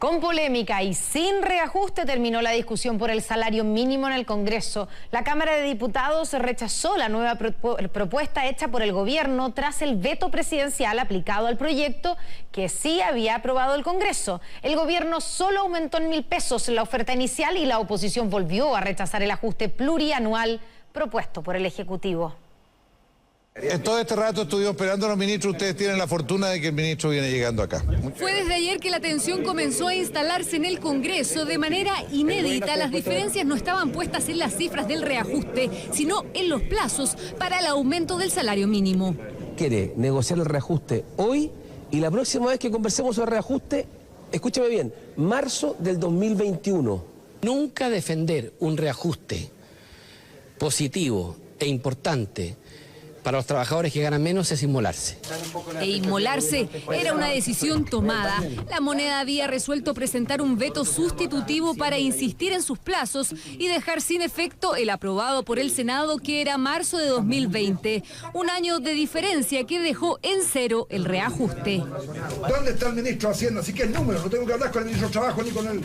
Con polémica y sin reajuste terminó la discusión por el salario mínimo en el Congreso. La Cámara de Diputados rechazó la nueva propuesta hecha por el gobierno tras el veto presidencial aplicado al proyecto que sí había aprobado el Congreso. El gobierno solo aumentó en 1.000 pesos la oferta inicial y la oposición volvió a rechazar el ajuste plurianual propuesto por el Ejecutivo. En todo este rato estuvimos esperando a los ministros. Ustedes tienen la fortuna de que el ministro viene llegando acá. Fue desde ayer que la tensión comenzó a instalarse en el Congreso de manera inédita. Las diferencias no estaban puestas en las cifras del reajuste, sino en los plazos para el aumento del salario mínimo. Quiere negociar el reajuste hoy y la próxima vez que conversemos sobre reajuste, escúchame bien, marzo del 2021. Nunca defender un reajuste positivo e importante para los trabajadores que ganan menos es inmolarse. E inmolarse era una decisión tomada. La moneda había resuelto presentar un veto sustitutivo para insistir en sus plazos y dejar sin efecto el aprobado por el Senado, que era marzo de 2020. Un año de diferencia que dejó en cero el reajuste. ¿Dónde está el ministro de Hacienda? Así que el número, no tengo que hablar con el ministro de Trabajo ni con él.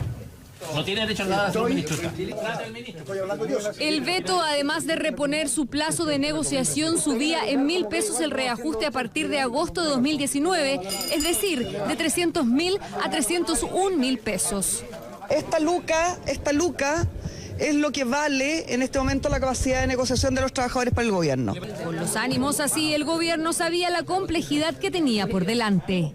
No tiene derecho a nada, señor ministro. El veto, además de reponer su plazo de negociación, subía en 1.000 pesos el reajuste a partir de agosto de 2019, es decir, de 300.000 a 301.000 pesos. Esta luca es lo que vale en este momento la capacidad de negociación de los trabajadores para el gobierno. Con los ánimos así, el gobierno sabía la complejidad que tenía por delante.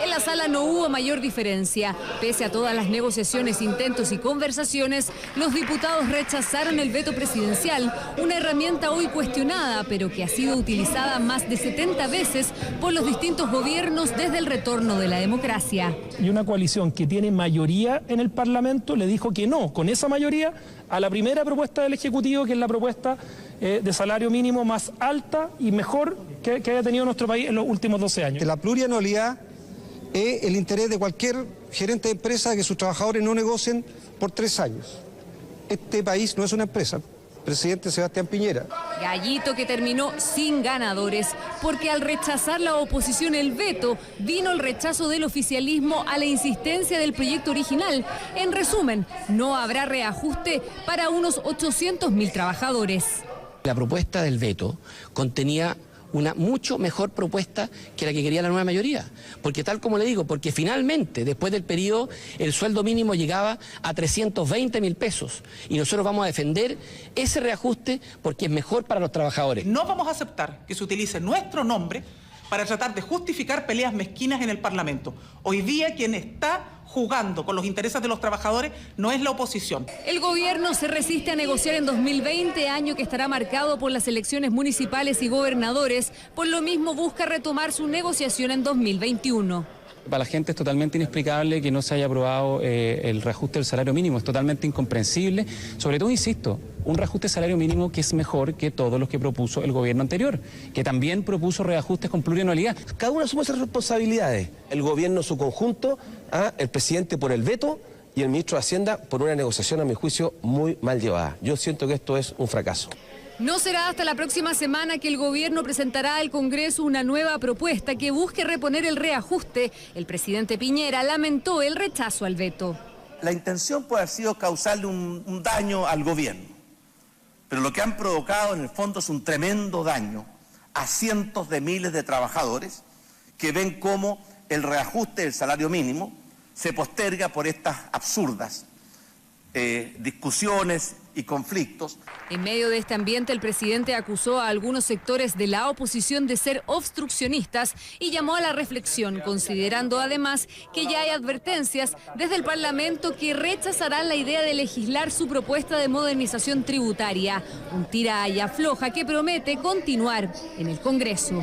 En la sala no hubo mayor diferencia. Pese a todas las negociaciones, intentos y conversaciones, los diputados rechazaron el veto presidencial, una herramienta hoy cuestionada, pero que ha sido utilizada más de 70 veces por los distintos gobiernos desde el retorno de la democracia. Y una coalición que tiene mayoría en el Parlamento le dijo que no, con esa mayoría, a la primera propuesta del Ejecutivo, que es la propuesta de salario mínimo más alta y mejor que haya tenido nuestro país en los últimos 12 años. La plurianualidad es el interés de cualquier gerente de empresa de que sus trabajadores no negocien por 3 años. Este país no es una empresa. Presidente Sebastián Piñera. Gallito que terminó sin ganadores, porque al rechazar la oposición el veto, vino el rechazo del oficialismo a la insistencia del proyecto original. En resumen, no habrá reajuste para unos 800.000 trabajadores. La propuesta del veto contenía una mucho mejor propuesta que la que quería la nueva mayoría. Porque tal como le digo, porque finalmente, después del periodo, el sueldo mínimo llegaba a 320.000 pesos. Y nosotros vamos a defender ese reajuste porque es mejor para los trabajadores. No vamos a aceptar que se utilice nuestro nombre para tratar de justificar peleas mezquinas en el Parlamento. Hoy día quien está jugando con los intereses de los trabajadores no es la oposición. El gobierno se resiste a negociar en 2020, año que estará marcado por las elecciones municipales y gobernadores. Por lo mismo busca retomar su negociación en 2021. Para la gente es totalmente inexplicable que no se haya aprobado el reajuste del salario mínimo, es totalmente incomprensible. Sobre todo, insisto, un reajuste del salario mínimo que es mejor que todos los que propuso el gobierno anterior, que también propuso reajustes con plurianualidad. Cada uno asume esas responsabilidades. El gobierno en su conjunto, el presidente por el veto y el ministro de Hacienda por una negociación, a mi juicio, muy mal llevada. Yo siento que esto es un fracaso. No será hasta la próxima semana que el gobierno presentará al Congreso una nueva propuesta que busque reponer el reajuste. El presidente Piñera lamentó el rechazo al veto. La intención puede haber sido causarle un daño al gobierno, pero lo que han provocado en el fondo es un tremendo daño a cientos de miles de trabajadores que ven cómo el reajuste del salario mínimo se posterga por estas absurdas discusiones y conflictos. En medio de este ambiente, el presidente acusó a algunos sectores de la oposición de ser obstruccionistas y llamó a la reflexión, considerando además que ya hay advertencias desde el Parlamento que rechazarán la idea de legislar su propuesta de modernización tributaria, un tira y afloja que promete continuar en el Congreso.